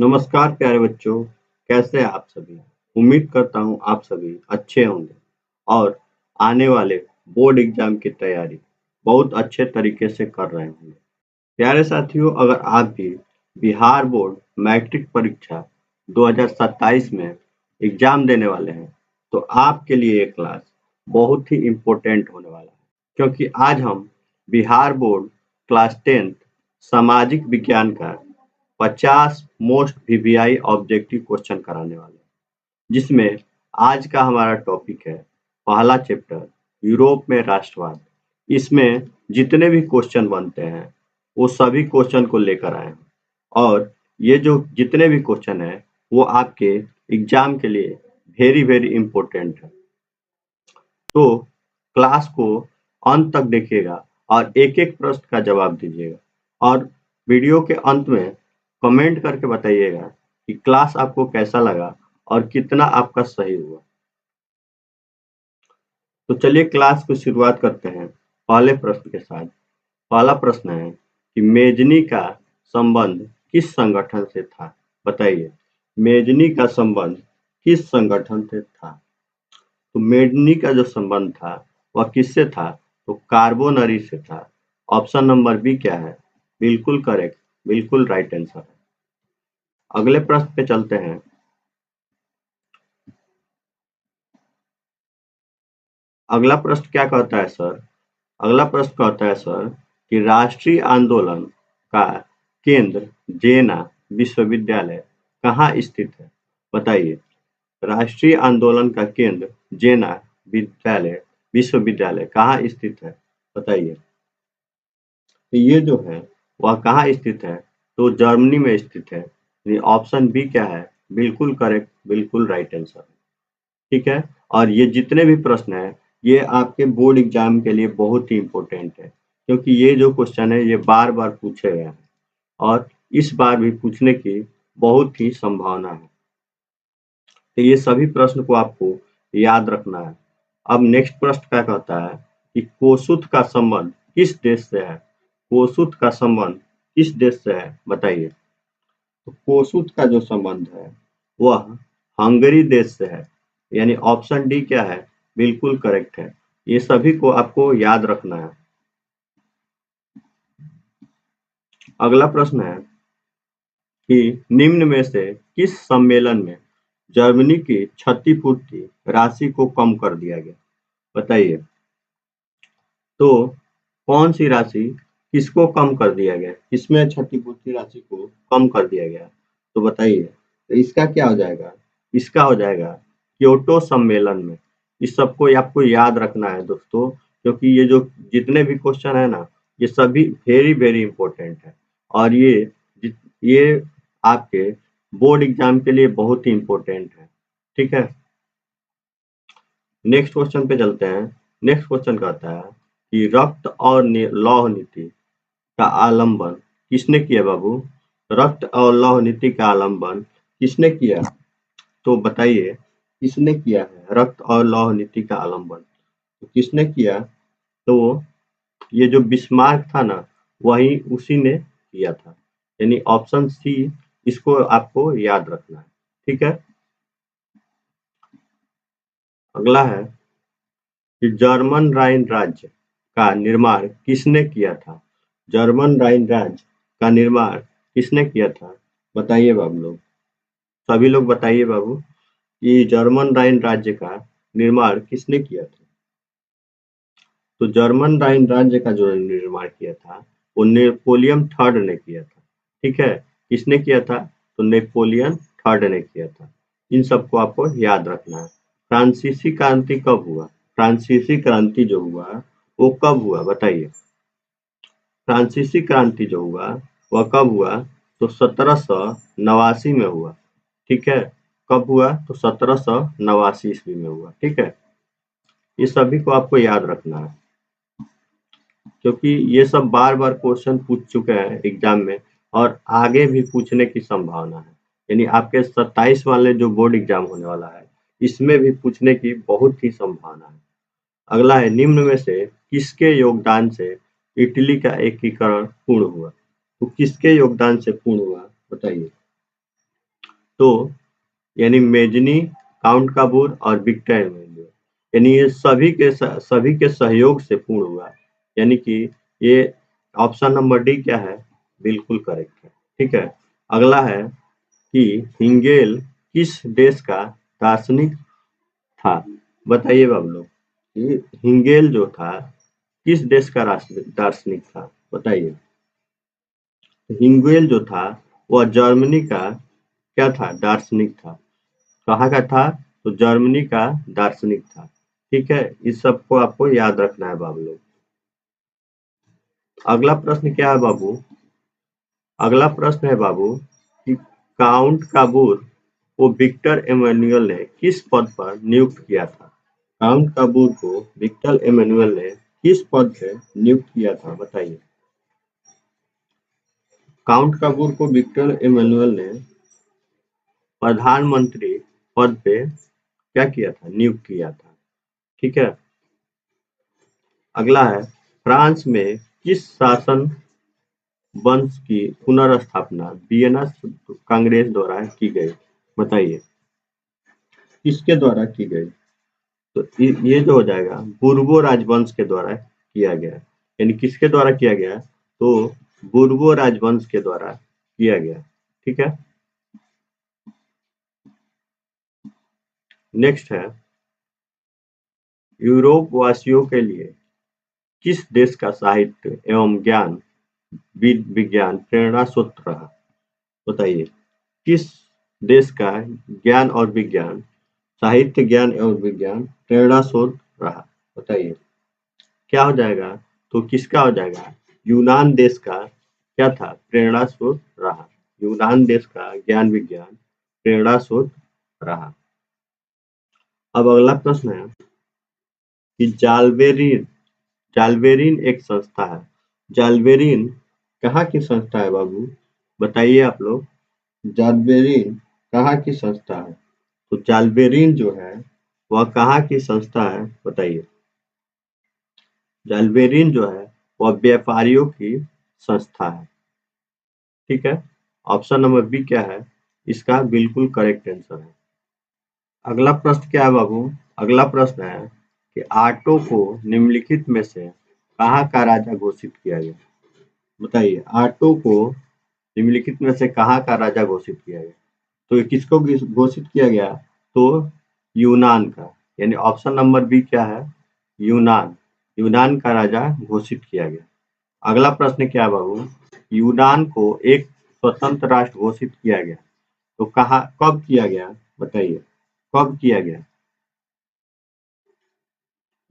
नमस्कार प्यारे बच्चों, कैसे हैं आप सभी? उम्मीद करता हूँ आप सभी अच्छे होंगे और आने वाले बोर्ड एग्जाम की तैयारी बहुत अच्छे तरीके से कर रहे होंगे। प्यारे साथियों, अगर आप भी बिहार बोर्ड मैट्रिक परीक्षा 2027 में एग्जाम देने वाले हैं, तो आपके लिए ये क्लास बहुत ही इम्पोर्टेंट होने वाला है, क्योंकि आज हम बिहार बोर्ड क्लास 10th सामाजिक विज्ञान का 50 मोस्ट वीवीआई ऑब्जेक्टिव क्वेश्चन कराने वाले हैं, जिसमें आज का हमारा टॉपिक है पहला चैप्टर यूरोप में राष्ट्रवाद। इसमें जितने भी क्वेश्चन बनते हैं वो सभी क्वेश्चन को लेकर आए हैं और ये जो जितने भी क्वेश्चन हैं वो आपके एग्जाम के लिए वेरी वेरी इंपॉर्टेंट है। तो क्लास को अंत तक देखिएगा और एक-एक प्रश्न का जवाब दीजिएगा और वीडियो के अंत में कमेंट करके बताइएगा कि क्लास आपको कैसा लगा और कितना आपका सही हुआ। तो चलिए क्लास की शुरुआत करते हैं पहले प्रश्न के साथ। पहला प्रश्न है कि मेजनी का संबंध किस संगठन से था? बताइए, मेजनी का संबंध किस संगठन से था? तो मेडनी का जो संबंध था वह किससे था? तो कार्बोनरी से था। ऑप्शन नंबर बी क्या है? बिल्कुल करेक्ट, बिल्कुल राइट आंसर है। अगले प्रश्न पे चलते हैं। अगला प्रश्न क्या कहता है सर? अगला प्रश्न कहता है सर कि राष्ट्रीय आंदोलन का केंद्र जेना विश्वविद्यालय कहाँ स्थित है? बताइए, राष्ट्रीय आंदोलन का केंद्र जेना विश्वविद्यालय कहाँ स्थित है? बताइए। तो ये जो है वह कहाँ स्थित है? तो जर्मनी में स्थित है। यानी ऑप्शन बी क्या है? बिल्कुल करेक्ट, बिल्कुल राइट आंसर है। ठीक है, और ये जितने भी प्रश्न हैं ये आपके बोर्ड एग्जाम के लिए बहुत ही इम्पोर्टेंट है, क्योंकि ये जो क्वेश्चन है ये बार बार पूछे गए हैं और इस बार भी पूछने की बहुत ही संभावना है। तो ये सभी प्रश्न को आपको याद रखना है। अब नेक्स्ट प्रश्न क्या कहता है कि कोसुत का संबंध किस देश से है? कोसुत का संबंध किस देश से है? बताइए। तो कोसुत का जो संबंध है वह हंगरी देश से है। यानी ऑप्शन डी क्या है? बिल्कुल करेक्ट है। ये सभी को आपको याद रखना है। अगला प्रश्न है कि निम्न में से किस सम्मेलन में जर्मनी की क्षतिपूर्ति राशि को कम कर दिया गया? बताइए। तो कौन सी राशि किसको कम कर दिया गया? किसमें क्षतिपूर्ति राशि को कम कर दिया गया? तो बताइए। तो इसका क्या हो जाएगा? इसका हो जाएगा क्योटो सम्मेलन में। इस सबको आपको याद रखना है दोस्तों, क्योंकि ये जो जितने भी क्वेश्चन है ना ये सभी वेरी वेरी इंपॉर्टेंट है और ये आपके बोर्ड एग्जाम के लिए बहुत ही इम्पोर्टेंट है। ठीक है, नेक्स्ट क्वेश्चन पे चलते हैं। नेक्स्ट क्वेश्चन कहता है कि रक्त और लौह नीति का आलम्बन किसने किया बाबू? रक्त और लौह नीति का आलम्बन किसने किया? तो बताइए किसने किया है रक्त और लौह नीति का आलम्बन? तो किसने किया? तो ये जो बिस्मार्क था ना वही उसी ने किया था। यानी ऑप्शन सी इसको आपको याद रखना है। ठीक है, अगला है कि जर्मन राइन राज्य का निर्माण किसने किया था? जर्मन राइन राज्य का निर्माण किसने किया था? बताइए बाबू लोग, सभी लोग बताइए बाबू कि जर्मन राइन राज्य का निर्माण किसने किया था? तो जर्मन राइन राज्य का जो निर्माण किया था वो नेपोलियन थर्ड ने किया था। ठीक है, किसने किया था? तो नेपोलियन थर्ड ने किया था। इन सबको आपको याद रखना है। फ्रांसीसी क्रांति कब हुआ? फ्रांसीसी क्रांति जो हुआ वो कब हुआ? बताइए। फ्रांसीसी क्रांति जो हुआ वह कब हुआ? तो 1789 में हुआ। ठीक है, कब हुआ? तो 1789 ईस्वी में हुआ। ठीक है, ये सभी को आपको याद रखना है, क्योंकि ये सब बार बार क्वेश्चन पूछ चुके हैं एग्जाम में और आगे भी पूछने की संभावना है। यानी आपके 27 वाले जो बोर्ड एग्जाम होने वाला है इसमें भी पूछने की बहुत ही संभावना है। अगला है निम्न में से किसके योगदान से इटली का एकीकरण पूर्ण हुआ? तो किसके योगदान से पूर्ण हुआ? बताइए। तो यानी मेजनी, काउंट काबूर और विक्टर एमेनुअल, यानी ये सभी के सहयोग से पूर्ण हुआ, यानी कि ये ऑप्शन नंबर डी क्या है, बिल्कुल करेक्ट है। ठीक है, अगला है कि हिंगेल किस देश का दार्शनिक था? बताइए बाबू लोग, ये हिंगेल जो था किस देश का दार्शनिक था? बताइए। हिंगेल जो था वह जर्मनी का क्या था, दार्शनिक था। कहाँ का था? तो जर्मनी का दार्शनिक था। ठीक है, इस सबको आपको याद रखना है बाबू लोग। अगला प्रश्न क्या है बाबू? अगला प्रश्न है बाबू कि काउंट काबूर को विक्टर एमेनुअल ने किस पद पर नियुक्त किया था? काउंट काबूर को विक्टर एमेनुअल ने किस पद पे नियुक्त किया था? बताइए। काउंट काबूर को विक्टर एमेनुअल ने प्रधानमंत्री पद पे क्या किया था, नियुक्त किया था। ठीक है, अगला है फ्रांस में किस शासन वंश की पुनर्स्थापना वियना कांग्रेस द्वारा की गई? बताइए, किसके द्वारा की गई? तो ये जो हो जाएगा बुर्बो राजवंश के द्वारा किया गया, यानी किसके द्वारा किया गया? तो बुर्बो राजवंश के द्वारा किया गया। ठीक है, नेक्स्ट है यूरोप वासियों के लिए किस देश का साहित्य एवं ज्ञान विज्ञान प्रेरणा स्रोत रहा? बताइए, किस देश का ज्ञान और विज्ञान, साहित्य ज्ञान एवं विज्ञान प्रेरणा स्रोत रहा? बताइए, क्या हो जाएगा? तो किसका हो जाएगा? यूनान देश का क्या था, प्रेरणा स्रोत रहा। यूनान देश का ज्ञान विज्ञान प्रेरणा स्रोत रहा। अब अगला प्रश्न है कि जालबेरिन एक संस्था है। जालबेरिन कहाँ की संस्था है बाबू? बताइए आप लोग, जालबेरिन कहाँ की संस्था है? तो जालबेरिन जो है वह कहाँ की संस्था है? बताइए। जालबेरिन जो है वह व्यापारियों की संस्था है। ठीक है, ऑप्शन नंबर बी क्या है, इसका बिल्कुल करेक्ट आंसर है। अगला प्रश्न क्या है बाबू? अगला प्रश्न है कि आटो को निम्नलिखित में से कहाँ का राजा घोषित किया गया? बताइए, आटो को निम्नलिखित में से कहाँ का राजा घोषित किया गया? तो ये किसको घोषित किया गया? तो यूनान का, यानी ऑप्शन नंबर बी क्या है, यूनान। यूनान का राजा घोषित किया गया। अगला प्रश्न क्या है बाबू? यूनान को एक स्वतंत्र राष्ट्र घोषित किया गया, तो कहाँ कब किया गया? बताइए, कब किया गया?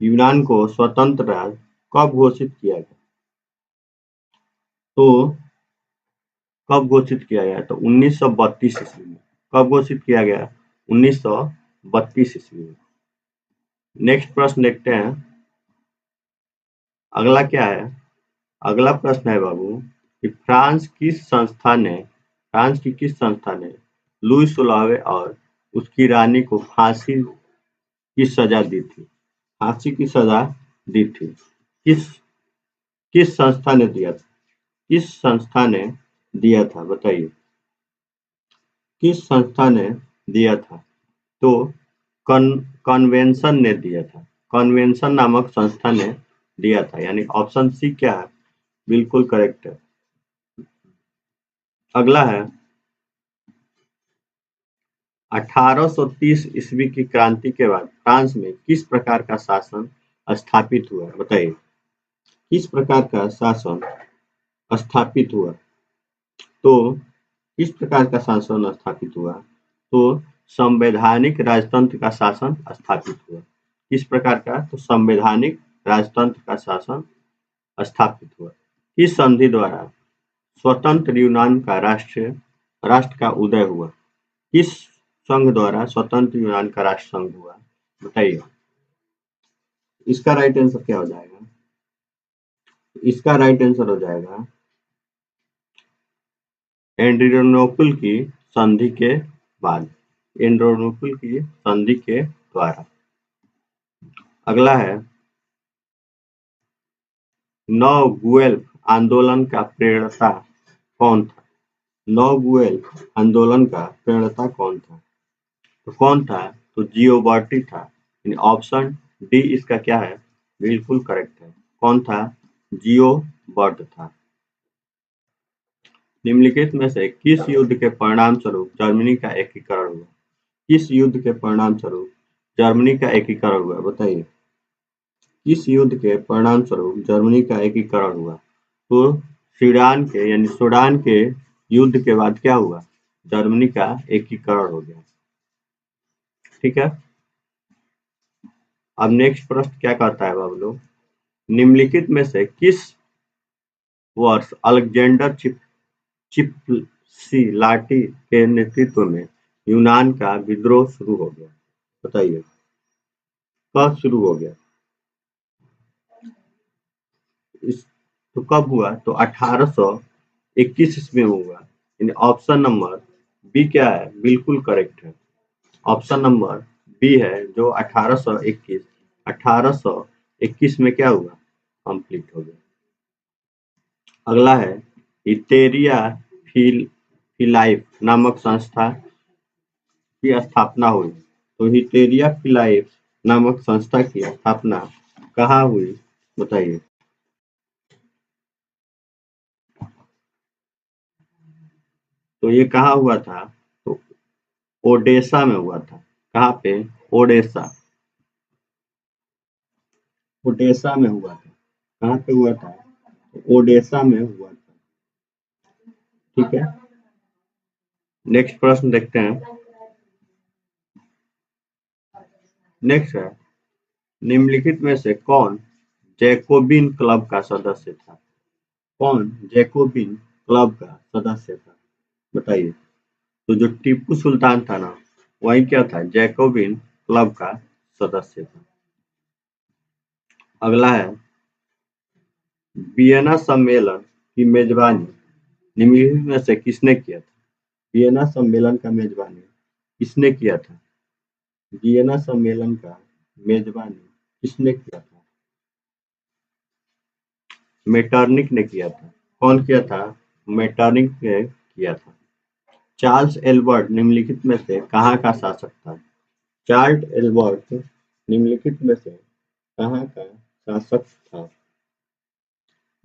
यूनान को स्वतंत्र राज्य कब घोषित किया गया? तो कब घोषित किया गया? तो 1932 ईस्वी में। कब घोषित किया गया? 1932 ईस्वी में। नेक्स्ट प्रश्न देखते हैं, अगला क्या है? अगला प्रश्न है बाबू कि फ्रांस की किस संस्था ने लुई 16वें और उसकी रानी को फांसी की सजा दी थी? फांसी की सजा दी थी। किस किस संस्था ने दिया था? किस संस्था ने दिया था? बताइए, किस संस्था ने दिया था? तो कन्वेंशन ने दिया था। कन्वेंशन नामक संस्था ने दिया था, यानी ऑप्शन सी क्या है, बिल्कुल करेक्ट है। अगला है 1830 ईस्वी की क्रांति के बाद फ्रांस में किस प्रकार का शासन स्थापित हुआ? बताइए, किस प्रकार का शासन स्थापित हुआ? तो किस प्रकार का शासन स्थापित हुआ? तो संवैधानिक राजतंत्र का शासन स्थापित हुआ। किस प्रकार का? तो संवैधानिक राजतंत्र का शासन स्थापित हुआ। किस संधि द्वारा स्वतंत्र यूनान का राष्ट्र का उदय हुआ? किस संघ द्वारा स्वतंत्र यूनान का राष्ट्र संघ हुआ? बताइए, इसका राइट आंसर क्या हो जाएगा? इसका राइट आंसर हो जाएगा एड्रियानोपल की संधि के बाद, एड्रियानोपल की संधि के द्वारा। अगला है नव गुएल्फ आंदोलन का प्रेरणा कौन था? नोगुएल आंदोलन का प्रणेता कौन था? तो कौन था? तो जियोबार्टी था। ऑप्शन डी इसका क्या है? बिल्कुल करेक्ट है। कौन था? जियोबार्ट था। निम्नलिखित में से किस युद्ध के परिणाम स्वरूप जर्मनी का एकीकरण हुआ? किस युद्ध के परिणाम स्वरूप जर्मनी का एकीकरण हुआ? बताइए। किस युद्ध के परिणाम स्वरूप जर्मनी का एकीकरण हुआ? तो सूडान के युद्ध के बाद क्या हुआ? जर्मनी का एकीकरण हो गया। ठीक है। अब नेक्स्ट प्रश्न क्या कहता है बाबू? निम्नलिखित में से किस वर्ष अलेक्जेंडर चिपसिलाटी के नेतृत्व में यूनान का विद्रोह शुरू हो गया? बताइए कब शुरू हो गया? इस तो कब हुआ? तो 1821 ईस्वी में हुआ। ऑप्शन नंबर बी क्या है? बिल्कुल करेक्ट है। ऑप्शन नंबर बी है जो 1821 में क्या हुआ? कंप्लीट हो गया। अगला है हिटेरिया फिलाइफ नामक संस्था की स्थापना हुई। तो हिटेरिया फिलाइफ नामक संस्था की स्थापना कहाँ हुई? बताइए। तो ये कहाँ हुआ था? तो ओडेसा में हुआ था। कहाँ पे? ओडेसा। ओडेसा में हुआ था। कहाँ पे हुआ था? ओडेसा में हुआ था। ठीक है। नेक्स्ट प्रश्न देखते हैं। नेक्स्ट है निम्नलिखित में से कौन जैकोबिन क्लब का सदस्य था? कौन जैकोबिन क्लब का सदस्य था? बताइए। तो जो टीपू सुल्तान था ना, वही क्या था? जैकोबिन क्लब का सदस्य था। अगला है वियना सम्मेलन की मेजबानी निम्नलिखित में से किसने किया था? वियना सम्मेलन का मेजबानी किसने किया था? वियना सम्मेलन का मेजबानी किसने किया था? मेटरनिक ने किया था। कौन किया था? मेटरनिक ने किया था। चार्ल्स एल्बर्ट निम्नलिखित में से कहाँ का शासक था? चार्ल्स एल्बर्ट निम्नलिखित में से कहाँ का शासक था?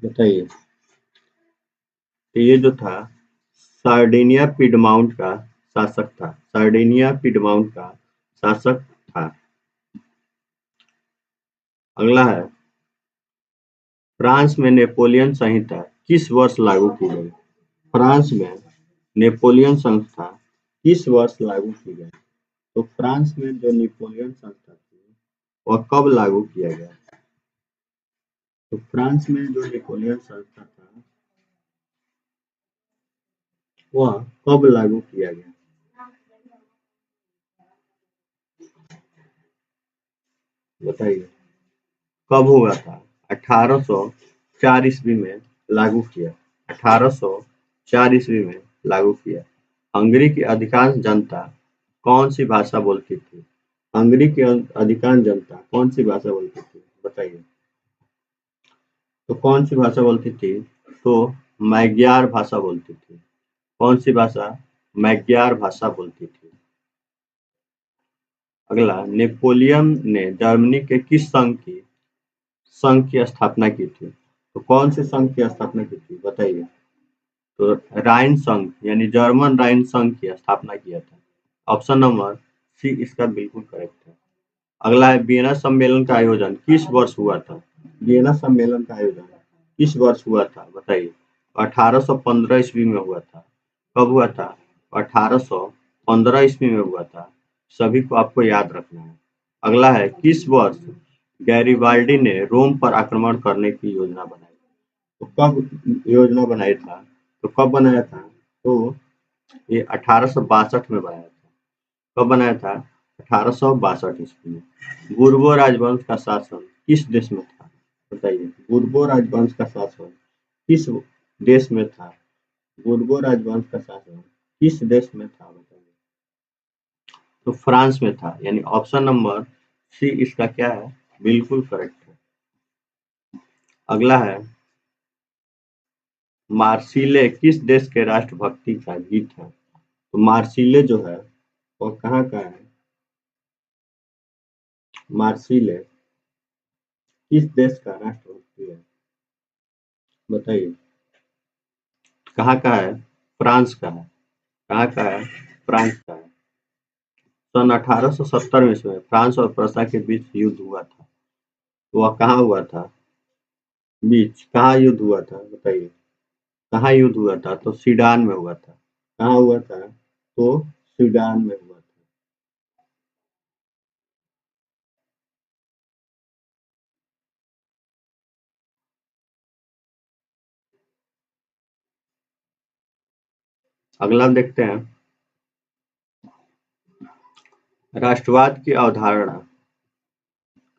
बताइए। तो ये जो था सार्डिनिया पिडमाउंट का शासक था। सार्डिनिया पिडमाउंट का शासक था। अगला है फ्रांस में नेपोलियन संहिता किस वर्ष लागू की गई? फ्रांस में नेपोलियन संस्था किस वर्ष लागू की गई? तो फ्रांस में जो नेपोलियन संस्था थी वह कब लागू किया गया? तो फ्रांस में जो नेपोलियन संस्था था वह कब लागू किया गया? बताइए कब हुआ था? 1804 ईस्वी में लागू किया। 1804 ईस्वी में लागू किया। हंगरी की अधिकांश जनता कौन सी भाषा बोलती थी? हंगरी की अधिकांश जनता कौन सी भाषा बोलती थी? बताइए। तो कौन सी भाषा बोलती थी? तो मैग्यार भाषा बोलती थी। कौन सी भाषा? मैग्यार भाषा बोलती थी। अगला नेपोलियन ने जर्मनी के किस संघ की स्थापना की थी? तो कौन से संघ की स्थापना की थी? बताइए। तो राइन संघ यानी जर्मन राइन संघ की स्थापना किया था। ऑप्शन नंबर सी इसका बिल्कुल करेक्ट है। अगला है वियना सम्मेलन का आयोजन किस वर्ष हुआ था? वियना सम्मेलन का आयोजन किस वर्ष हुआ था? बताइए। 1815 ईस्वी में हुआ था। कब हुआ था? 1815 ईस्वी में हुआ था। सभी को आपको याद रखना है। अगला है किस वर्ष गैरिबाल्डी ने रोम पर आक्रमण करने की योजना बनाई? तो कब योजना बनाई था? तो कब बनाया था? तो ये 1862 में बनाया था। कब बनाया था? 1862 ईस्वी में। बुर्बो राजवंश का शासन किस देश में था? बताइए। बुर्बो राजवंश का शासन किस देश में था? बुर्बो राजवंश का शासन किस देश में था? बताइए। तो फ्रांस में था। यानी ऑप्शन नंबर सी इसका क्या है? बिल्कुल करेक्ट है। अगला है मार्सिले किस देश के राष्ट्रभक्ति का गीत है? तो मार्सिले जो है वो कहाँ का है? मार्सिले किस देश का राष्ट्रभक्ति है? बताइए। कहाँ का है? फ्रांस का है। कहाँ का है? फ्रांस का है। सन 1870 में इसमें फ्रांस और प्रसा के बीच युद्ध हुआ था। वह कहाँ हुआ था? कहाँ युद्ध हुआ था बताइए। कहाँ युद्ध हुआ था? तो सीडान में हुआ था। कहाँ हुआ था? तो सीडान में हुआ था। अगला देखते हैं। राष्ट्रवाद की अवधारणा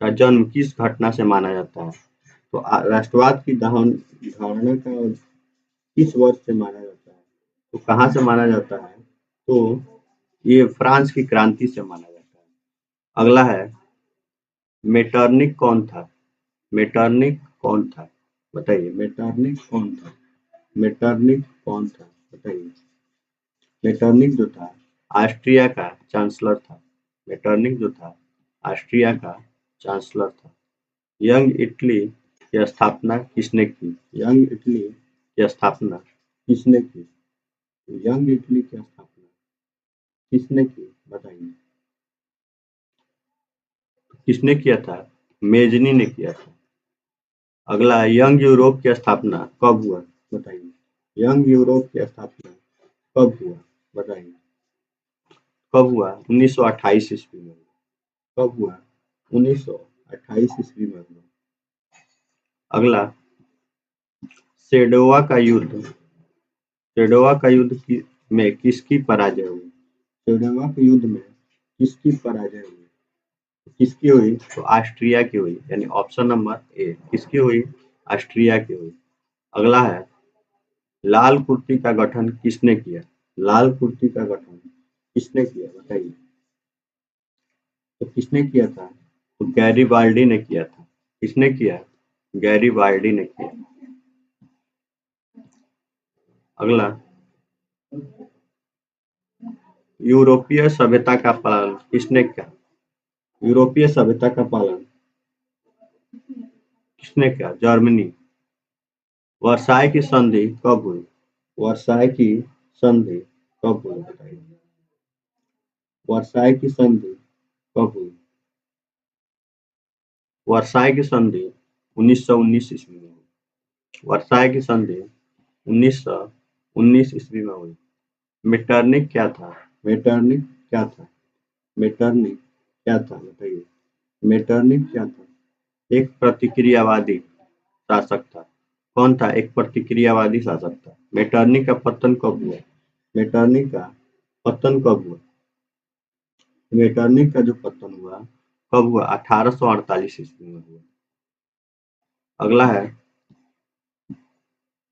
का जन्म किस घटना से माना जाता है? तो राष्ट्रवाद की धारणा का किस वर्ष से माना जाता है? तो कहाँ से माना जाता है? तो ये फ्रांस की क्रांति से माना जाता है। अगला है मेटरनिक कौन था? मेटरनिक कौन था? बताइए। मेटरनिक कौन था? मेटरनिक कौन था? बताइए। मेटरनिक जो था ऑस्ट्रिया का चांसलर था। मेटरनिक जो था ऑस्ट्रिया का चांसलर था। यंग इटली की स्थापना किसने की? यंग इटली की स्थापना किसने की? यंग इटली की स्थापना किसने की? बताइए। किसने किया था? मेजनी ने किया था। अगला यंग यूरोप की स्थापना कब हुआ? बताइए। यंग यूरोप की स्थापना कब हुआ? बताइए। कब हुआ? 1928 ईस्वी में। कब हुआ? 1928 ईस्वी में हुआ। अगला सेडोवा का युद्ध। सेडोवा का युद्ध में किसकी पराजय हुई? सेडोवा के युद्ध में किसकी पराजय हुई? किसकी हुई? तो ऑस्ट्रिया की हुई। यानी ऑप्शन नंबर ए। किसकी हुई? ऑस्ट्रिया की हुई। अगला है लाल कुर्ती का गठन किसने किया? लाल कुर्ती का गठन किसने किया? बताइए। तो किसने किया था? तो गैरीबाल्डी ने किया था। किसने किया? गैरीबाल्डी ने किया। अगला यूरोपीय सभ्यता का पालन किसने किया? यूरोपीय सभ्यता का पालन किसने किया? जर्मनी। वर्साई की संधि कब हुई? वर्साई की संधि कब हुई? बताइए। वर्साई की संधि कब हुई? वर्साई की संधि 1919 ईस्वी में हुई। वर्साई की संधि 1919 ईस्वी में हुई। मेटरनिक क्या था? मेटरनिक क्या था? मेटरनिक क्या था? बताइए। मेटरनिक क्या था? एक प्रतिक्रियावादी शासक था। कौन था? एक प्रतिक्रियावादी शासक था। मेटरनिक का पतन कब हुआ? मेटरनिक का पतन कब हुआ? मेटरनिक का जो पतन हुआ कब हुआ? 1848 ईस्वी में हुआ। अगला है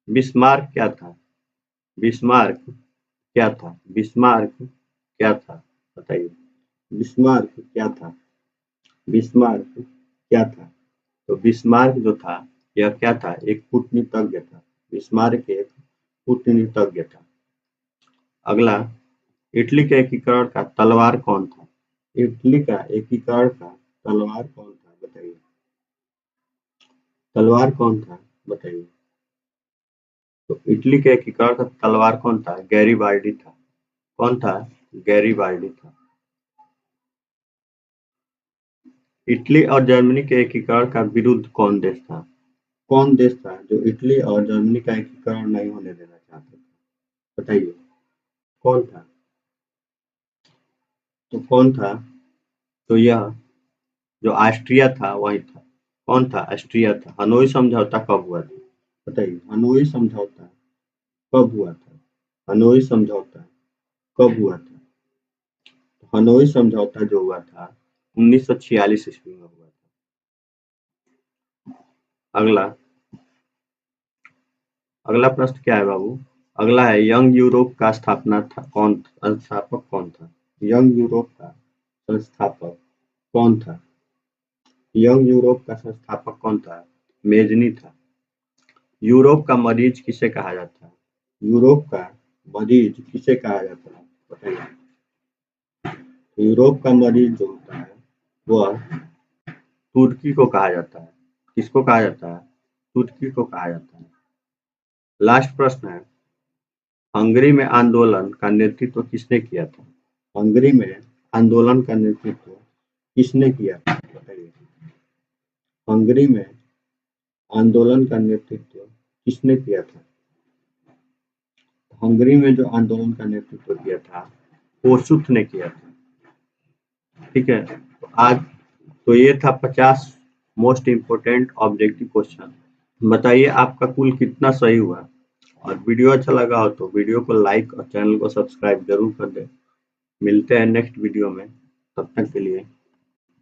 बिस्मार्क क्या था? बिस्मार्क क्या था? बिस्मार्क क्या था? बताइए। बिस्मार्क क्या था? बिस्मार्क क्या था? तो बिस्मार्क जो था यह क्या था? एक कूटनीतिज्ञ था। बिस्मार्क एक कूटनीतिज्ञ था। अगला इटली के एकीकरण का तलवार कौन था? इटली का एकीकरण का तलवार कौन था? बताइए। तलवार कौन था? बताइए। तो इटली के एकीकरण का तलवार कौन था? गैरीबाल्डी था। कौन था? गैरीबाल्डी था। इटली और जर्मनी के एकीकरण का विरुद्ध कौन देश था? कौन देश था जो इटली और जर्मनी का एकीकरण नहीं होने देना चाहता था? बताइए। कौन था? तो कौन था? तो यह जो ऑस्ट्रिया था वही था। कौन था? ऑस्ट्रिया था। हनोई समझौता कब हुआ था? बताइए। हनोई समझौता कब हुआ था? हनोई समझौता कब हुआ था? हनोई समझौता जो हुआ था 1946 ईस्वी में हुआ था। अगला अगला प्रश्न क्या है बाबू? अगला है यंग यूरोप का स्थापना था कौन? संस्थापक कौन था? यंग यूरोप का संस्थापक कौन था? यंग यूरोप का संस्थापक कौन था? मेजनी था। यूरोप का मरीज किसे कहा जाता है? यूरोप का मरीज किसे कहा जाता है? बताइए। यूरोप का मरीज जो होता है वह तुर्की को कहा जाता है। किसको कहा जाता है? तुर्की को कहा जाता है। लास्ट प्रश्न है, हंगरी में आंदोलन का नेतृत्व किसने किया था? हंगरी में आंदोलन का नेतृत्व किसने किया था? बताइए। हंगरी में आंदोलन का नेतृत्व किसने किया था? हंगरी में जो आंदोलन का नेतृत्व किया था कोसुथ ने किया था। ठीक है, तो ये था 50 मोस्ट इम्पोर्टेंट ऑब्जेक्टिव क्वेश्चन। बताइए आपका कुल कितना सही हुआ, और वीडियो अच्छा लगा हो तो वीडियो को लाइक और चैनल को सब्सक्राइब जरूर कर दें। मिलते हैं नेक्स्ट वीडियो में, तब तक के लिए